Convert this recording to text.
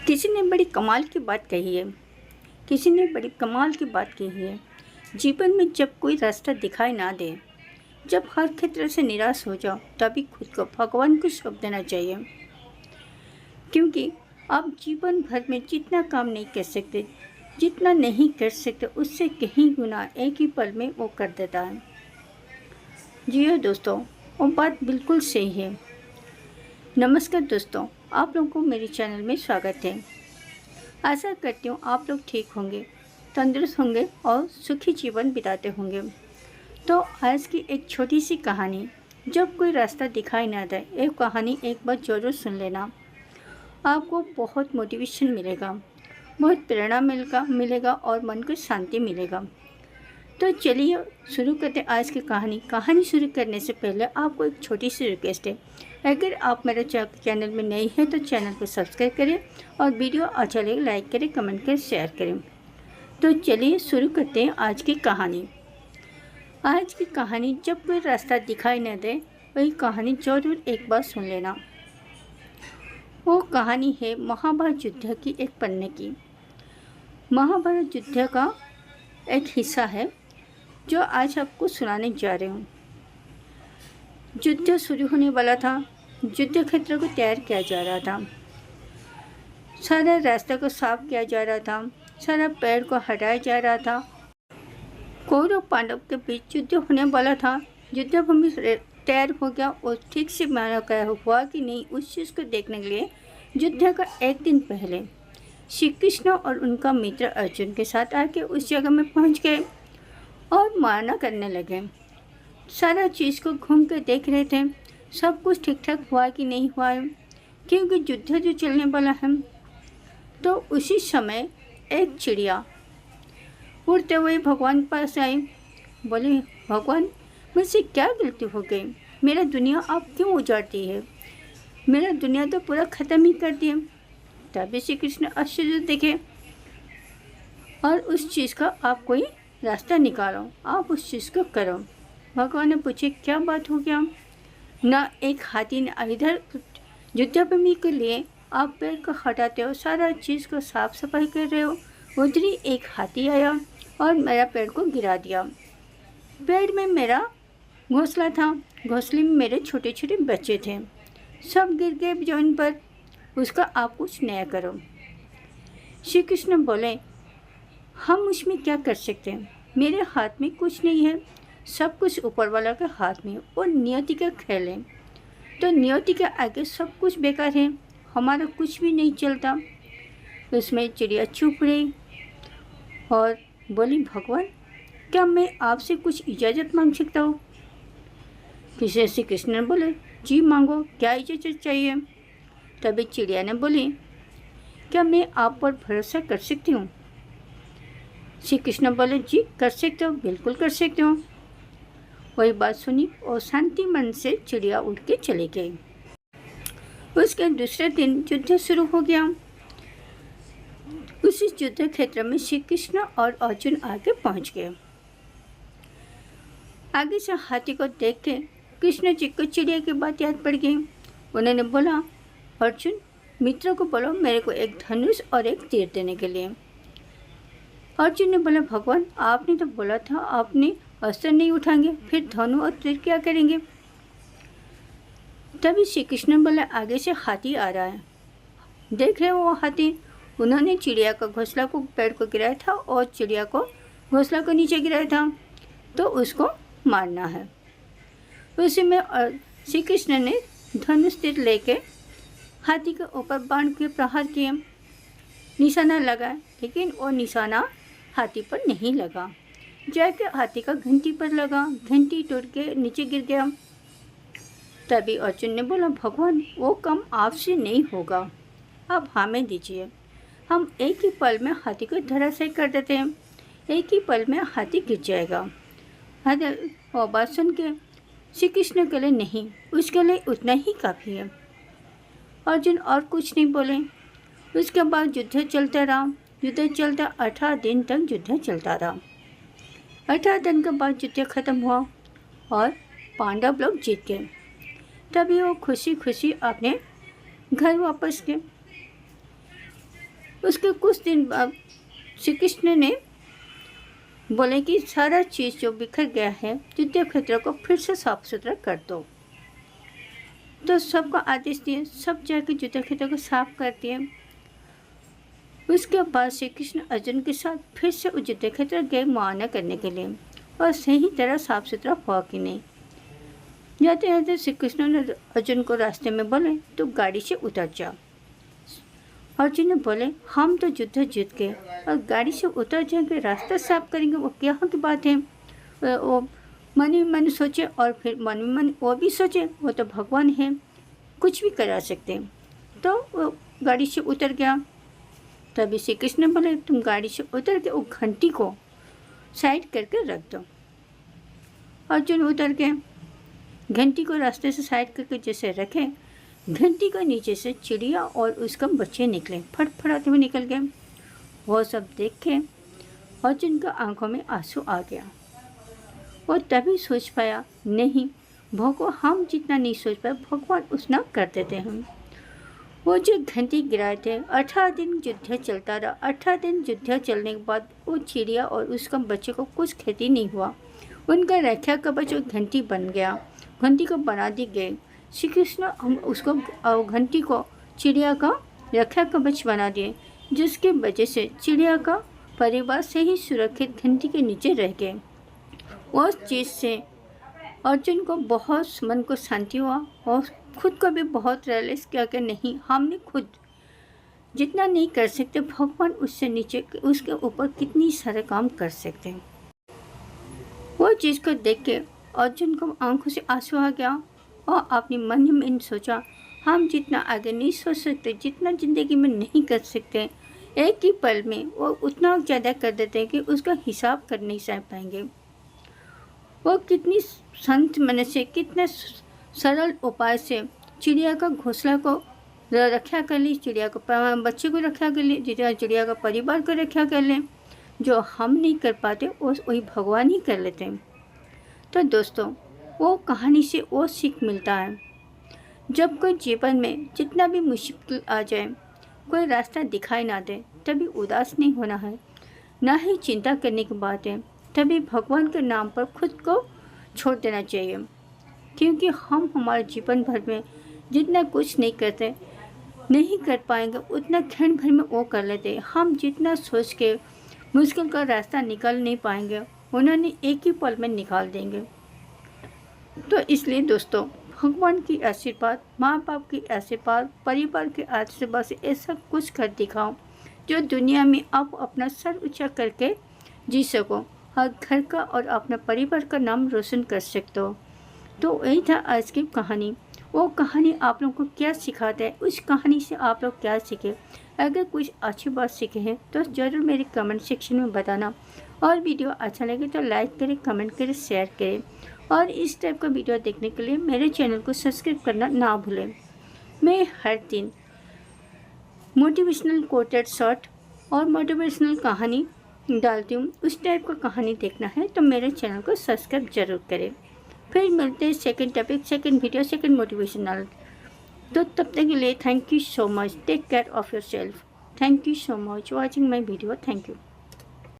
किसी ने बड़ी कमाल की बात कही है। किसी ने बड़ी कमाल की बात कही है। जीवन में जब कोई रास्ता दिखाई ना दे, जब हर क्षेत्र से निराश हो जाओ, तभी खुद को भगवान को सौंप देना चाहिए। क्योंकि आप जीवन भर में जितना काम नहीं कर सकते, जितना नहीं कर सकते, उससे कहीं गुना एक ही पल में वो कर देता है। जी हाँ दोस्तों, वो बात बिल्कुल सही है। नमस्कार दोस्तों, आप लोगों को मेरे चैनल में स्वागत है। आशा करती हूँ आप लोग ठीक होंगे, तंदुरुस्त होंगे और सुखी जीवन बिताते होंगे। तो आज की एक छोटी सी कहानी, जब कोई रास्ता दिखाई ना दे, एक कहानी एक बार ज़रूर सुन लेना। आपको बहुत मोटिवेशन मिलेगा, बहुत प्रेरणा मिलेगा और मन को शांति मिलेगा। तो चलिए शुरू करते हैं आज की कहानी शुरू करने से पहले आपको एक छोटी सी रिक्वेस्ट है। अगर आप मेरे चैनल में नए हैं तो चैनल को सब्सक्राइब करें और वीडियो अच्छा लगे लाइक करें, कमेंट करें, शेयर करें। तो चलिए शुरू करते हैं आज की कहानी। आज की कहानी, जब कोई रास्ता दिखाई न दे, वही कहानी जरूर एक बार सुन लेना। वो कहानी है महाभारत युद्ध की एक पन्ने की। महाभारत युद्ध का एक हिस्सा है जो आज आपको सुनाने जा रहे हूँ। युद्ध शुरू होने वाला था। युद्ध क्षेत्र को तैयार किया जा रहा था। सारा रास्ते को साफ किया जा रहा था। सारा पेड़ को हटाया जा रहा था। कौरव पांडव के बीच युद्ध होने वाला था। युद्ध भूमि तैयार हो गया और ठीक से माना गया हुआ कि नहीं, उस चीज़ को देखने के लिए युद्ध का एक दिन पहले श्री कृष्ण और उनका मित्र अर्जुन के साथ आके उस जगह में पहुंच गए और मारना करने लगे। सारा चीज़ को घूम कर देख रहे थे, सब कुछ ठीक ठाक हुआ कि नहीं हुआ है, क्योंकि युद्ध जो चलने वाला है। तो उसी समय एक चिड़िया उड़ते हुए भगवान के पास आई। बोले, भगवान, मुझसे क्या गलती हो गई? मेरा दुनिया आप क्यों उजाड़ती है? मेरा दुनिया तो पूरा ख़त्म ही कर दिया। तभी श्री कृष्ण आश्चर्य देखे और उस चीज़ का आप कोई रास्ता निकालो, आप उस चीज़ को करो। भगवान ने पूछे, क्या बात हो गया? न एक हाथी ने इधर युद्धभूमि के लिए आप पेड़ को हटाते हो, सारा चीज़ को साफ सफाई कर रहे हो, उधर ही एक हाथी आया और मेरा पेड़ को गिरा दिया। पेड़ में मेरा घोंसला था, घोंसले में मेरे छोटे छोटे बच्चे थे, सब गिर गए जमीन पर। उसका आप कुछ नया करो। श्री कृष्ण बोले, हम उसमें क्या कर सकते हैं? मेरे हाथ में कुछ नहीं है, सब कुछ ऊपर वाला के हाथ में और नियति का खेल है। तो नियति के आगे सब कुछ बेकार है, हमारा कुछ भी नहीं चलता। उसमें चिड़िया चुप रही और बोली, भगवान, क्या मैं आपसे कुछ इजाज़त मांग सकता हूँ? श्री कृष्ण ने बोले, जी मांगो, क्या इजाज़त चाहिए? तभी चिड़िया ने बोली, क्या मैं आप पर भरोसा कर सकती हूँ? श्री कृष्ण बोले, जी कर सकते हो, बिल्कुल कर सकते हो। वही बात सुनी और शांति मन से चिड़िया उड़ के चली गई। उसके दूसरे दिन युद्ध शुरू हो गया। उसी युद्ध क्षेत्र में श्री कृष्ण और अर्जुन आगे पहुंच गए। आगे से हाथी को देख के कृष्ण जी को चिड़िया की बात याद पड़ गई। उन्होंने बोला, अर्जुन, मित्र को बोलो मेरे को एक धनुष और एक तीर देने के लिए। अर्जुन ने बोला, भगवान, आपने तो बोला था आपने अस्त्र नहीं उठाएंगे, फिर धनु और तीर क्या करेंगे? तभी श्री कृष्ण बोला, आगे से हाथी आ रहा है, देख रहे हो वो हाथी? उन्होंने चिड़िया का घोंसला को पेड़ को गिराया था और चिड़िया को घोंसला को नीचे गिराया था, तो उसको मारना है। उसी में श्री कृष्ण ने धनुष तीर लेके हाथी के ऊपर बाण के प्रहार किए, निशाना लगा, लेकिन वो निशाना हाथी पर नहीं लगा, जाके हाथी का घंटी पर लगा। घंटी टूट के नीचे गिर गया। तभी अर्जुन ने बोला, भगवान, वो काम आपसे नहीं होगा, आप हमें दीजिए, हम एक ही पल में हाथी को धराशायी कर देते हैं, एक ही पल में हाथी गिर जाएगा। वो बात सुन के श्री कृष्ण के लिए नहीं, उसके लिए उतना ही काफ़ी है। अर्जुन और कुछ नहीं बोले। उसके बाद युद्ध चलता रहा। युद्ध चलता 18 दिन तक युद्ध चलता रहा। 18 दिन के बाद युद्ध खत्म हुआ और पांडव लोग जीत गए। तभी वो खुशी खुशी अपने घर वापस गए। उसके कुछ दिन बाद श्री कृष्ण ने बोले कि सारा चीज़ जो बिखर गया है युद्ध क्षेत्र को फिर से साफ सुथरा कर दो। तो सबको आदेश दिए, सब जाकर युद्ध क्षेत्र को साफ कर दिए। उसके बाद श्री कृष्ण अर्जुन के साथ फिर से युद्ध क्षेत्र गए मुआयना करने के लिए, और सही तरह साफ सुथरा हुआ कि नहीं। जाते जाते श्री कृष्ण ने अर्जुन को रास्ते में बोले तो गाड़ी से उतर जा। अर्जुन ने बोले हम तो युद्ध जीत गए और गाड़ी से उतर जाएंगे, रास्ता साफ करेंगे, वो क्या की बात है। वो मन ही मन सोचे, और फिर मन ही मन वो भी सोचे वो तो भगवान है, कुछ भी करा सकते हैं। तो वो गाड़ी से उतर गया। तभी श्री कृष्ण बोले तुम गाड़ी से उतर के वो घंटी को साइड करके रख दो। अर्जुन उतर के घंटी को रास्ते से साइड करके जैसे रखे, घंटी को नीचे से चिड़िया और उसका बच्चे निकले, फटफटाते हुए निकल गए। वो सब देख के अर्जुन का आंखों में आंसू आ गया। वो तभी सोच पाया नहीं, भगवान हम जितना नहीं सोच पाए भगवान उतना कर देते हैं। वो जो घंटी गिराए थे 18 दिन युद्ध चलता रहा। 18 दिन युद्ध चलने के बाद वो चिड़िया और उसका बच्चे को कुछ क्षति नहीं हुआ। उनका रक्षा कवच वो घंटी बन गया, घंटी को बना दी गई। श्री कृष्ण हम उसको घंटी को चिड़िया का रक्षा कवच बना दिए, जिसके वजह से चिड़िया का परिवार से ही सुरक्षित घंटी के नीचे रह गए। उस चीज़ से अर्जुन को बहुत मन को शांति हुआ और खुद को भी बहुत रियलाइज़ किया कि नहीं, हमने खुद जितना नहीं कर सकते भगवान उससे नीचे उसके ऊपर कितनी सारे काम कर सकते हैं। वो चीज़ को देख के अर्जुन को आंखों से आंसू आ गया और अपने मन ही में सोचा हम जितना आगे नहीं सोच सकते, जितना ज़िंदगी में नहीं कर सकते, एक ही पल में वो उतना ज़्यादा कर देते हैं कि उसका हिसाब कर नहीं सह पाएंगे। वो कितनी संत मन से, कितने सरल उपाय से चिड़िया का घोंसला को रक्षा कर ली, चिड़िया को बच्चे को रक्षा कर ली, चिड़िया का परिवार को रक्षा कर लें। जो हम नहीं कर पाते वही भगवान ही कर लेते हैं। तो दोस्तों वो कहानी से वो सीख मिलता है, जब कोई जीवन में जितना भी मुश्किल आ जाए, कोई रास्ता दिखाई ना दे, तभी उदास नहीं होना है, ना ही चिंता करने की बात है। तभी भगवान के नाम पर खुद को छोड़ देना चाहिए, क्योंकि हम हमारे जीवन भर में जितना कुछ नहीं करते, नहीं कर पाएंगे, उतना क्षण भर में वो कर लेते। हम जितना सोच के मुश्किल का रास्ता निकाल नहीं पाएंगे, उन्होंने एक ही पल में निकाल देंगे। तो इसलिए दोस्तों भगवान की आशीर्वाद, माँ बाप की आशीर्वाद, परिवार के आशीर्वाद से ऐसा कुछ कर दिखाओ जो दुनिया में आप अपना सर ऊंचा करके जी सको, हर घर का और अपने परिवार का नाम रोशन कर सकते हो। तो वही था आज की कहानी। वो कहानी आप लोगों को क्या सिखाता है, उस कहानी से आप लोग क्या सीखे। अगर कुछ अच्छी बात सीखे हैं तो ज़रूर मेरे कमेंट सेक्शन में बताना, और वीडियो अच्छा लगे तो लाइक करें, कमेंट करें, शेयर करें, और इस टाइप का वीडियो देखने के लिए मेरे चैनल को सब्सक्राइब करना ना भूलें। मैं हर दिन मोटिवेशनल कोटेड शॉर्ट और मोटिवेशनल कहानी डालती हूँ। उस टाइप का कहानी देखना है तो मेरे चैनल को सब्सक्राइब जरूर करें। फिर मिलते हैं second topic, second video, second motivational. तो तब तक के लिए thank you so much, take care of yourself. Thank you so much watching my video. Thank you.